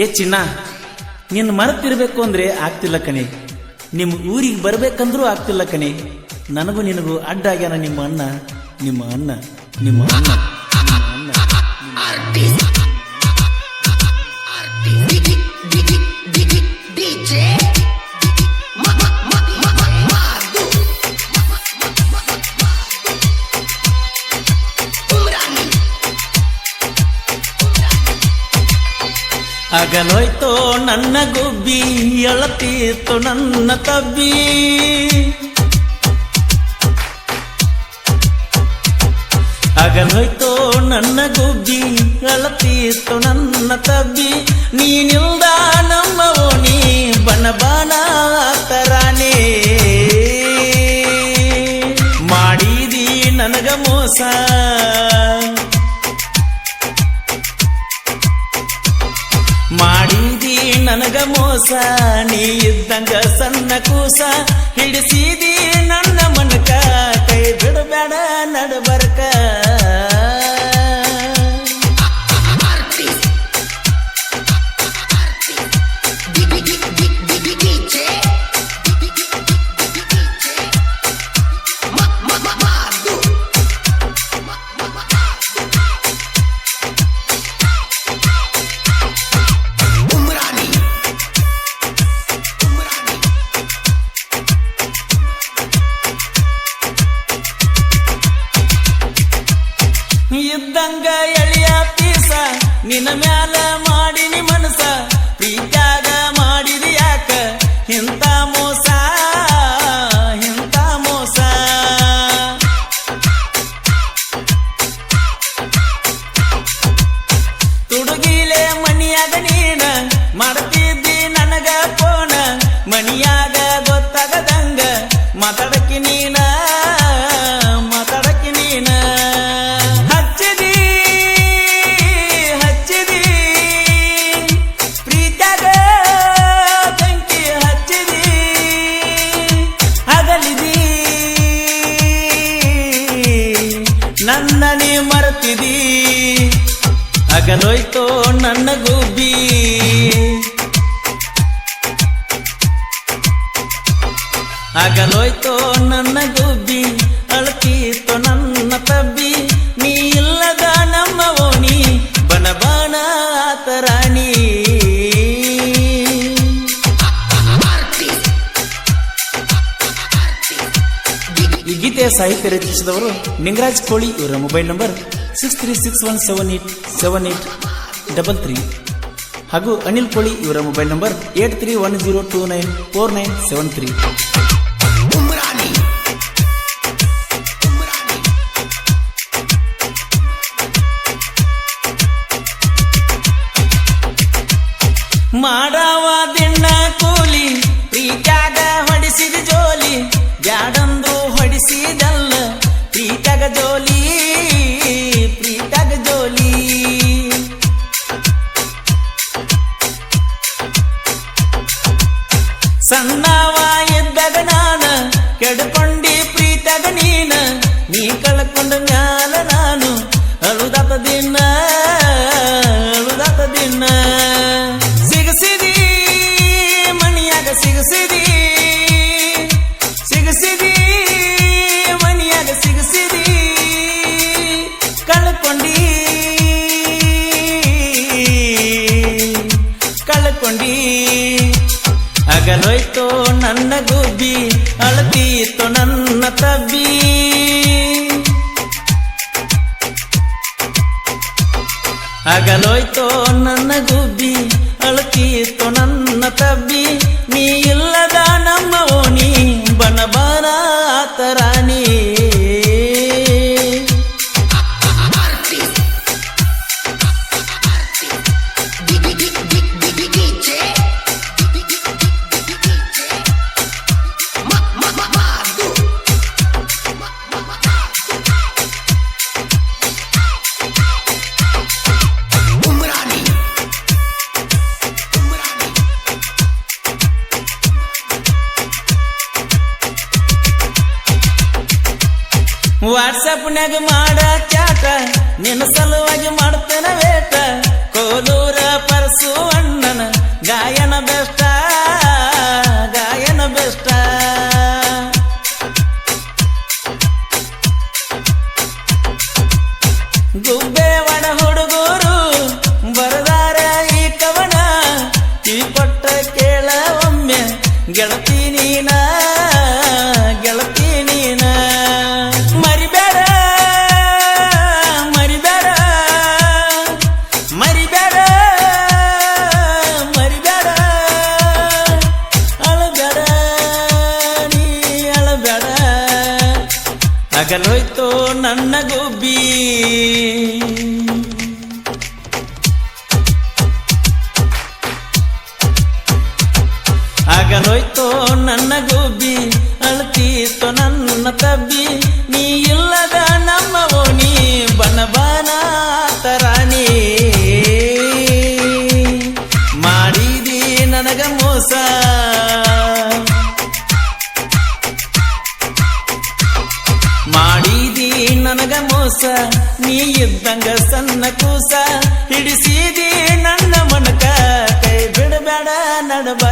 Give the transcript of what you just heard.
ಏ ಚಿನ್ನ, ನಿನ್ನ ಮರೆತಿರ್ಬೇಕು ಅಂದ್ರೆ ಆಗ್ತಿಲ್ಲ ಕಣೆ. ನಿಮ್ಮ ಊರಿಗೆ ಬರ್ಬೇಕಂದ್ರೂ ಆಗ್ತಿಲ್ಲ ಕಣೆ. ನನಗೂ ನಿನಗೂ ಅಡ್ಡ ಆಗ್ಯಾನ ನಿಮ್ಮ ಅಣ್ಣ, ನಿಮ್ಮ ಅಣ್ಣ, ನಿಮ್ಮ ಅಣ್ಣ, ನಿಮ್ಮ ಅಣ್ಣ. ಅಗಲೋಯ್ತೋ ನನ್ನ ಗುಬ್ಬಿ, ಎಳತೀತು ನನ್ನ ತಬ್ಬಿ. ಅಗಲೋಯ್ತೋ ನನ್ನ ಗುಬ್ಬಿ, ಎಳತೀತು ನನ್ನ ತಬ್ಬಿ. ನೀನಿಲ್ದ ನಮ್ಮ ಓಣಿ ಬನ ಬನ ತರಾನೇ. ಮಾಡಿದಿ ನನಗ ಮೋಸ, ಮಾಡಿದಿ ನನಗ ಮೋಸ. ನೀ ಇದ್ದಂಗ ಸಣ್ಣ ಕೂಸ, ಹಿಡಿಸಿದಿ ನನ್ನ ಮನಕ. ಕೈ ಬಿಡಬೇಡ ನಡಬರ್ಕ. ಇದ್ದಂಗ ಎಳಿಯ ಪೀಸ, ನಿನ್ನ ಮ್ಯಾಲ ಮಾಡಿನಿ ಮನಸ. ಪ್ರೀತ್ಯಾಗ ಮಾಡಿದಿ ಯಾಕ ಇಂಥ ಮೋಸ, ಇಂಥ ಮೋಸ. ತುಡುಗಿಲೆ ಮನಿಯಾಗ ನೀನ ಮಾಡ್ತಿದ್ದಿ ನನಗ ಫೋನ. ಮನಿಯಾಗ ಗೊತ್ತಾಗದಂಗ ಮಾತಾಡಕಿ ನೀನ, ಮಾತಾಡಕಿ ನೀನ. ನನ್ನ ನೀ ಮರೆತಿದಿ, ಅಗಲೋಯ್ತೋ ನನ್ನ ಗುಬ್ಬಿ. ಅಗಲೋಯ್ತೋ ನನ್ನ ಗುಬ್ಬಿ, ಅಳತೀತೋ ನನ್ನ ತಬ್ಬಿ. ನೀ ಇಲ್ಲದ ನಮ್ಮ ಓಣಿ ಬನ ಬನ ತರಾಣಿ. ಈ ಗೀತೆಯ ಸಾಹಿತ್ಯ ರಚಿಸಿದವರು ನಿಂಗರಾಜ್ ಕೋಳಿ. ಇವರ ಮೊಬೈಲ್ ನಂಬರ್ 6361787833 ಹಾಗೂ ಅನಿಲ್ ಕೋಳಿ. ಇವರ ಮೊಬೈಲ್ ನಂಬರ್ 8310294973. ಮಾಡವ ದಿನ ಕೂಲಿ, ಪ್ರೀತ್ಯಾಗ ಹೊಡಿಸಿದ ಜೋಲಿ. ಬ್ಯಾಡಂದ್ರು ಹೊಡಿಸಿದಲ್ಲ ಪ್ರೀತ್ಯಾಗ ಜೋಲಿ, ಪ್ರೀತ್ಯಾಗ ಜೋಲಿ. ಸಣ್ಣವ ಇದ್ದಾಗ ನಾನ ಕೆಡ್ಕೊಂಡಿ ಪ್ರೀತ್ಯಾಗ ನೀನ. ನೀ ಕಳ್ಕೊಂಡ ಮ್ಯಾಲ ನಾನು ಅಳುದಾತ ದಿನ, ಅಳುದಾತ ದಿನ. ಸಿಗಸಿದಿ ಮಣಿಯಾಗ ಸಿಗಸಿದಿ, ಸಿಗಸಿದಿ ಮಣಿಯಾಗ ಸಿಗಸಿದಿ. ಕಳ್ಕೊಂಡಿ ಕಳ್ಕೊಂಡಿ. ಅಗಲೋಯ್ತೋ ನನ್ನ ಗುಬ್ಬಿ, ಅಳತೀತೋ ನನ್ನ ತಬ್ಬಿ. ಅಗಲೋಯ್ತೋ ನನ್ನ ಗುಬ್ಬಿ, ಅಳತೀತೋ ನನ್ನ ತಬ್ಬಿ. ನೀ ಇಲ್ಲದ ನಮ್ಮ ಓಣಿ ಬನ ಬನ ತರಾಣಿ. ವಾಟ್ಸಪ್ನಾಗ ಮಾಡ ಚಾಟ, ನಿನ್ನ ಸಲುವಾಗಿ ಮಾಡ್ತೇನೆ ವೇಟ. ಕೋಲೂರ ಪರಸು ಅಣ್ಣ ಗಾಯನ ಬೆಷ್ಟ ಗಾಯನ ಬೆಷ್ಟ ಗುಬ್ಬೆ ಒಣ ಹುಡುಗರು ಬರದಾರ ಈ ಕವನ ಈ ಪಟ್ಟ ಕೇಳ ಒಮ್ಮೆ ಗೆಳತಿ ನೀನ ಗೆಳತಿ ನೀನ ಮರಿಬೇಡ ಮರಿಬೇಡ ಮರಿಬೇಡ ಮರಿಬೇಡ ಅಳಬೇಡ ನೀ ಅಳಬೇಡ ಅಗಲೋಯ್ತು ನನ್ನ ಗುಬ್ಬಿ ಆಗಲೋಯ್ತು ನನ್ನ ಗುಬ್ಬಿ ಅಳ್ತೀತು ನನ್ನ ತಬ್ಬಿ ನೀ ಇಲ್ಲದ ನಮ್ಮ ಓಣಿ ಬನಬನ ತರಾಣಿ ಮಾಡಿದಿ ನನಗ ಮೋಸ ಮಾಡಿದಿ ನನಗ ಮೋಸ ನೀ ಇದ್ದಂಗ ಸಣ್ಣ ಕೂಸ ಹಿಡಿಸಿದಿ ನನ್ನ ಮನಕ ಕೈ ಬಿಡಬೇಡ ನಡಬ